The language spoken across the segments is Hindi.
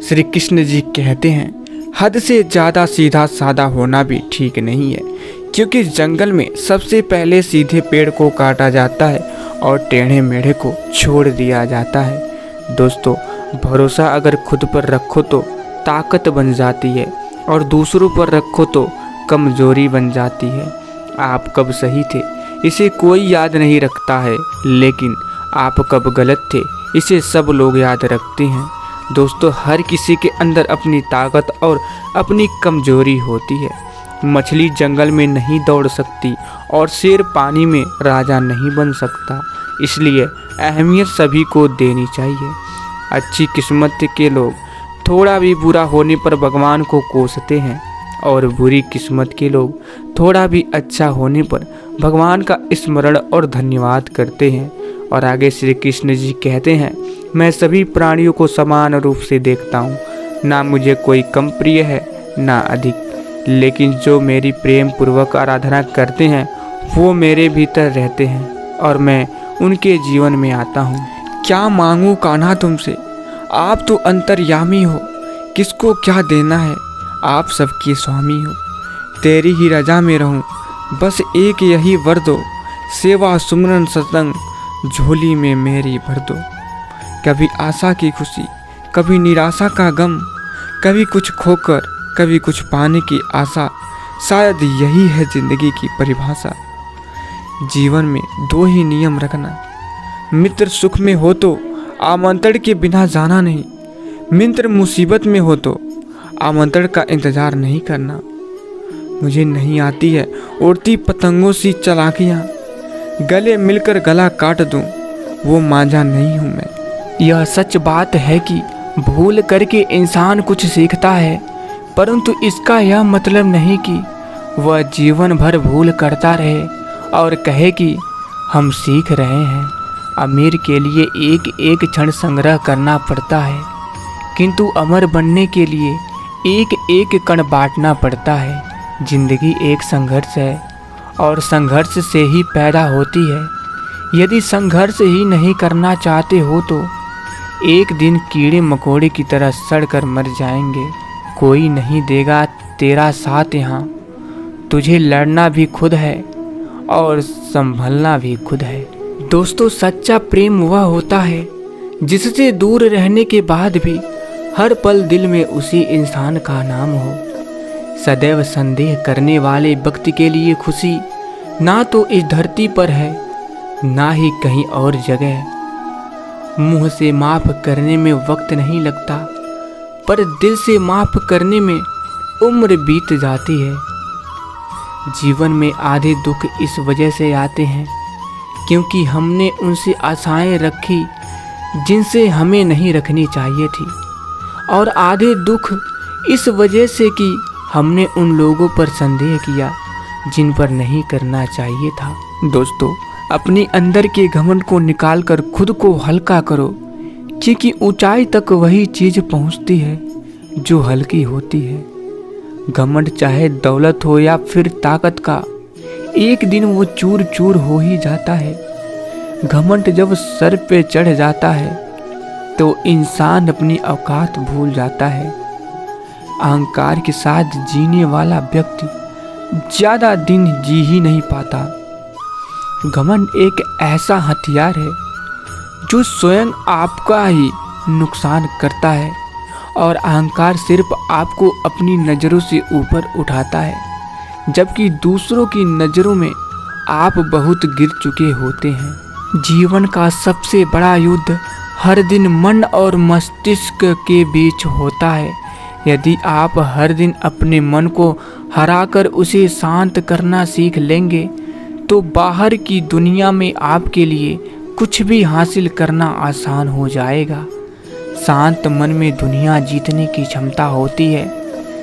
श्री कृष्ण जी कहते हैं, हद से ज़्यादा सीधा साधा होना भी ठीक नहीं है, क्योंकि जंगल में सबसे पहले सीधे पेड़ को काटा जाता है और टेढ़े मेढ़े को छोड़ दिया जाता है। दोस्तों, भरोसा अगर खुद पर रखो तो ताकत बन जाती है और दूसरों पर रखो तो कमजोरी बन जाती है। आप कब सही थे इसे कोई याद नहीं रखता है, लेकिन आप कब गलत थे इसे सब लोग याद रखते हैं। दोस्तों, हर किसी के अंदर अपनी ताकत और अपनी कमजोरी होती है। मछली जंगल में नहीं दौड़ सकती और शेर पानी में राजा नहीं बन सकता, इसलिए अहमियत सभी को देनी चाहिए। अच्छी किस्मत के लोग थोड़ा भी बुरा होने पर भगवान को कोसते हैं और बुरी किस्मत के लोग थोड़ा भी अच्छा होने पर भगवान का स्मरण और धन्यवाद करते हैं। और आगे श्री कृष्ण जी कहते हैं, मैं सभी प्राणियों को समान रूप से देखता हूँ, ना मुझे कोई कम प्रिय है ना अधिक, लेकिन जो मेरी प्रेम पूर्वक आराधना करते हैं वो मेरे भीतर रहते हैं और मैं उनके जीवन में आता हूँ। क्या मांगूँ कान्हा तुमसे, आप तो अंतर्यामी हो, किसको क्या देना है, आप सबके स्वामी हो। तेरी ही रजा में रहूं, बस एक यही वर दो, सेवा सुमरन सत्संग झोली में मेरी भर दो। कभी आशा की खुशी, कभी निराशा का गम, कभी कुछ खोकर कभी कुछ पाने की आशा, शायद यही है जिंदगी की परिभाषा। जीवन में दो ही नियम रखना, मित्र सुख में हो तो आमंत्रण के बिना जाना नहीं, मित्र मुसीबत में हो तो आमंत्रण का इंतजार नहीं करना। मुझे नहीं आती है उड़ती पतंगों सी चालाकियाँ, गले मिलकर गला काट दूं, वो मांझा नहीं हूँ मैं। यह सच बात है कि भूल करके इंसान कुछ सीखता है, परंतु इसका यह मतलब नहीं कि वह जीवन भर भूल करता रहे और कहे कि हम सीख रहे हैं। अमीर के लिए एक एक क्षण संग्रह करना पड़ता है, किंतु अमर बनने के लिए एक एक कण बांटना पड़ता है। जिंदगी एक संघर्ष है और संघर्ष से ही पैदा होती है। यदि संघर्ष ही नहीं करना चाहते हो तो एक दिन कीड़े मकोड़े की तरह सड़कर मर जाएंगे। कोई नहीं देगा तेरा साथ यहाँ, तुझे लड़ना भी खुद है और संभलना भी खुद है। दोस्तों, सच्चा प्रेम वह होता है जिससे दूर रहने के बाद भी हर पल दिल में उसी इंसान का नाम हो। सदैव संदेह करने वाले व्यक्ति के लिए खुशी ना तो इस धरती पर है ना ही कहीं और जगह। मुंह से माफ़ करने में वक्त नहीं लगता, पर दिल से माफ़ करने में उम्र बीत जाती है। जीवन में आधे दुख इस वजह से आते हैं क्योंकि हमने उनसे आशाएं रखी जिनसे हमें नहीं रखनी चाहिए थी, और आधे दुख इस वजह से कि हमने उन लोगों पर संदेह किया जिन पर नहीं करना चाहिए था। दोस्तों, अपनी अंदर के घमंड को निकालकर खुद को हल्का करो, क्योंकि ऊंचाई तक वही चीज़ पहुंचती है जो हल्की होती है। घमंड चाहे दौलत हो या फिर ताकत का, एक दिन वो चूर चूर हो ही जाता है। घमंड जब सर पे चढ़ जाता है तो इंसान अपनी औकात भूल जाता है। अहंकार के साथ जीने वाला व्यक्ति ज़्यादा दिन जी ही नहीं पाता। घमंड एक ऐसा हथियार है जो स्वयं आपका ही नुकसान करता है, और अहंकार सिर्फ आपको अपनी नज़रों से ऊपर उठाता है, जबकि दूसरों की नज़रों में आप बहुत गिर चुके होते हैं। जीवन का सबसे बड़ा युद्ध हर दिन मन और मस्तिष्क के बीच होता है। यदि आप हर दिन अपने मन को हराकर उसे शांत करना सीख लेंगे तो बाहर की दुनिया में आपके लिए कुछ भी हासिल करना आसान हो जाएगा। शांत मन में दुनिया जीतने की क्षमता होती है।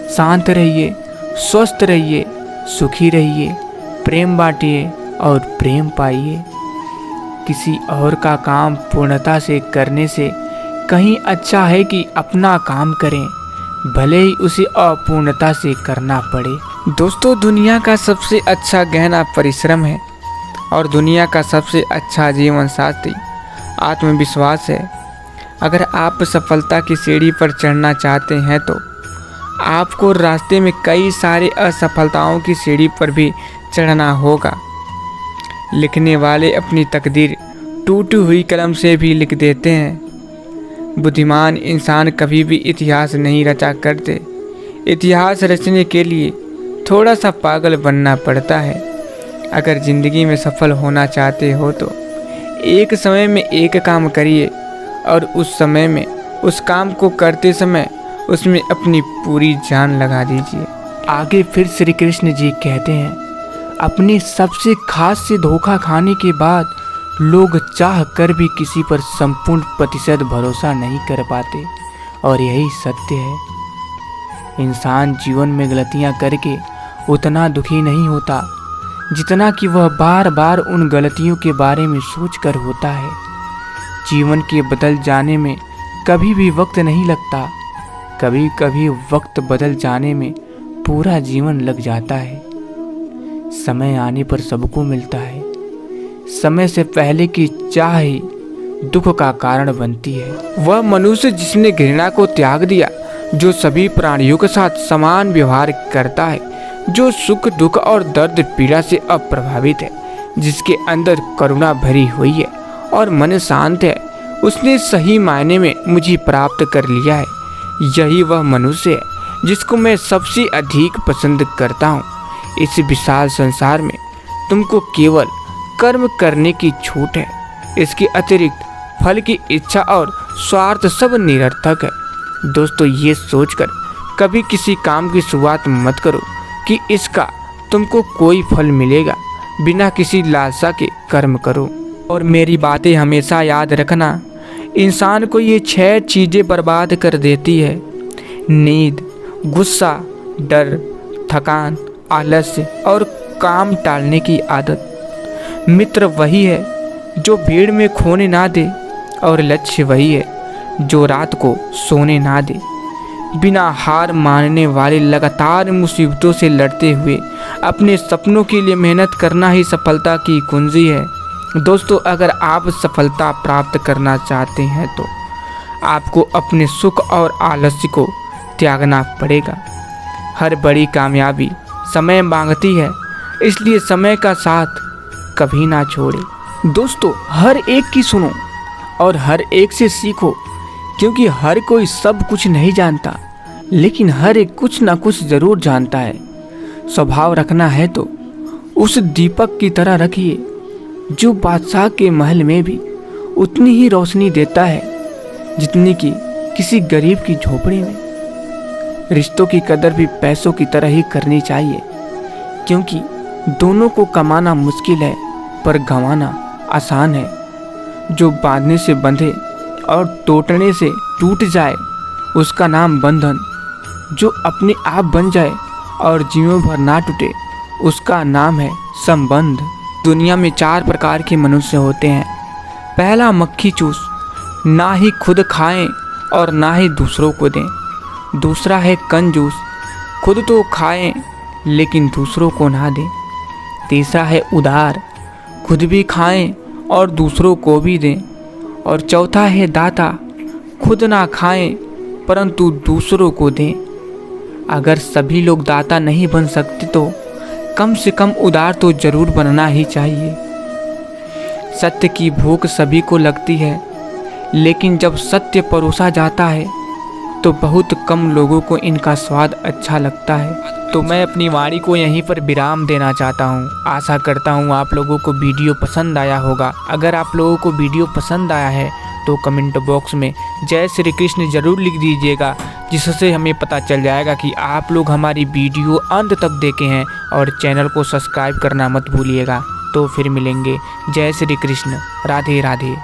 शांत रहिए, स्वस्थ रहिए, सुखी रहिए, प्रेम बांटिए और प्रेम पाइए। किसी और का काम पूर्णता से करने से कहीं अच्छा है कि अपना काम करें, भले ही उसे अपूर्णता से करना पड़े। दोस्तों, दुनिया का सबसे अच्छा गहना परिश्रम है और दुनिया का सबसे अच्छा जीवन साथी आत्मविश्वास है। अगर आप सफलता की सीढ़ी पर चढ़ना चाहते हैं तो आपको रास्ते में कई सारे असफलताओं की सीढ़ी पर भी चढ़ना होगा। लिखने वाले अपनी तकदीर टूटी हुई कलम से भी लिख देते हैं। बुद्धिमान इंसान कभी भी इतिहास नहीं रचा करते। इतिहास रचने के लिए थोड़ा सा पागल बनना पड़ता है। अगर ज़िंदगी में सफल होना चाहते हो तो एक समय में एक काम करिए और उस समय में उस काम को करते समय उसमें अपनी पूरी जान लगा दीजिए। आगे फिर श्री कृष्ण जी कहते हैं, अपने सबसे खास से धोखा खाने के बाद लोग चाह कर भी किसी पर संपूर्ण प्रतिशत भरोसा नहीं कर पाते और यही सत्य है। इंसान जीवन में गलतियां करके उतना दुखी नहीं होता जितना कि वह बार बार उन गलतियों के बारे में सोचकर होता है। जीवन के बदल जाने में कभी भी वक्त नहीं लगता, कभी कभी वक्त बदल जाने में पूरा जीवन लग जाता है। समय आने पर सबको मिलता है। समय से पहले की चाह ही दुख का कारण बनती है। वह मनुष्य जिसने घृणा को त्याग दिया, जो सभी प्राणियों के साथ समान व्यवहार करता है, जो सुख दुख और दर्द पीड़ा से अप्रभावित है, जिसके अंदर करुणा भरी हुई है और मन शांत है, उसने सही मायने में मुझे प्राप्त कर लिया है। यही वह मनुष्य है जिसको मैं सबसे अधिक पसंद करता हूँ। इस विशाल संसार में तुमको केवल कर्म करने की छूट है। इसके अतिरिक्त फल की इच्छा और स्वार्थ सब निरर्थक है। दोस्तों, ये सोचकर कभी किसी काम की शुरुआत मत करो कि इसका तुमको कोई फल मिलेगा। बिना किसी लालसा के कर्म करो। और मेरी बातें हमेशा याद रखना, इंसान को ये 6 चीज़ें बर्बाद कर देती है: नींद, गुस्सा, डर, थकान, आलस्य और काम टालने की आदत। मित्र वही है जो भीड़ में खोने ना दे और लक्ष्य वही है जो रात को सोने ना दे। बिना हार मानने वाले लगातार मुसीबतों से लड़ते हुए अपने सपनों के लिए मेहनत करना ही सफलता की कुंजी है। दोस्तों, अगर आप सफलता प्राप्त करना चाहते हैं तो आपको अपने सुख और आलस्य को त्यागना पड़ेगा। हर बड़ी कामयाबी समय मांगती है, इसलिए समय का साथ कभी ना छोड़े। दोस्तों, हर एक की सुनो और हर एक से सीखो, क्योंकि हर कोई सब कुछ नहीं जानता, लेकिन हर एक कुछ ना कुछ ज़रूर जानता है। स्वभाव रखना है तो उस दीपक की तरह रखिए जो बादशाह के महल में भी उतनी ही रोशनी देता है जितनी कि किसी गरीब की झोपड़ी में। रिश्तों की कदर भी पैसों की तरह ही करनी चाहिए, क्योंकि दोनों को कमाना मुश्किल है पर गंवाना आसान है। जो बांधने से बंधे और टूटने से टूट जाए उसका नाम बंधन। जो अपने आप बन जाए और जीवन भर ना टूटे उसका नाम है संबंध। दुनिया में 4 प्रकार के मनुष्य होते हैं। पहला मक्खी चूस, ना ही खुद खाएं और ना ही दूसरों को दें। दूसरा है कंजूस, खुद तो खाएं लेकिन दूसरों को ना दें। तीसरा है उदार, खुद भी खाएं और दूसरों को भी दें। और चौथा है दाता, खुद ना खाएं परंतु दूसरों को दें। अगर सभी लोग दाता नहीं बन सकते तो कम से कम उदार तो जरूर बनना ही चाहिए। सत्य की भूख सभी को लगती है, लेकिन जब सत्य परोसा जाता है तो बहुत कम लोगों को इनका स्वाद अच्छा लगता है। तो मैं अपनी वाणी को यहीं पर विराम देना चाहता हूँ। आशा करता हूँ आप लोगों को वीडियो पसंद आया होगा। अगर आप लोगों को वीडियो पसंद आया है तो कमेंट बॉक्स में जय श्री कृष्ण जरूर लिख दीजिएगा, जिससे हमें पता चल जाएगा कि आप लोग हमारी वीडियो अंत तक देखे हैं। और चैनल को सब्सक्राइब करना मत भूलिएगा। तो फिर मिलेंगे। जय श्री कृष्ण, राधे राधे।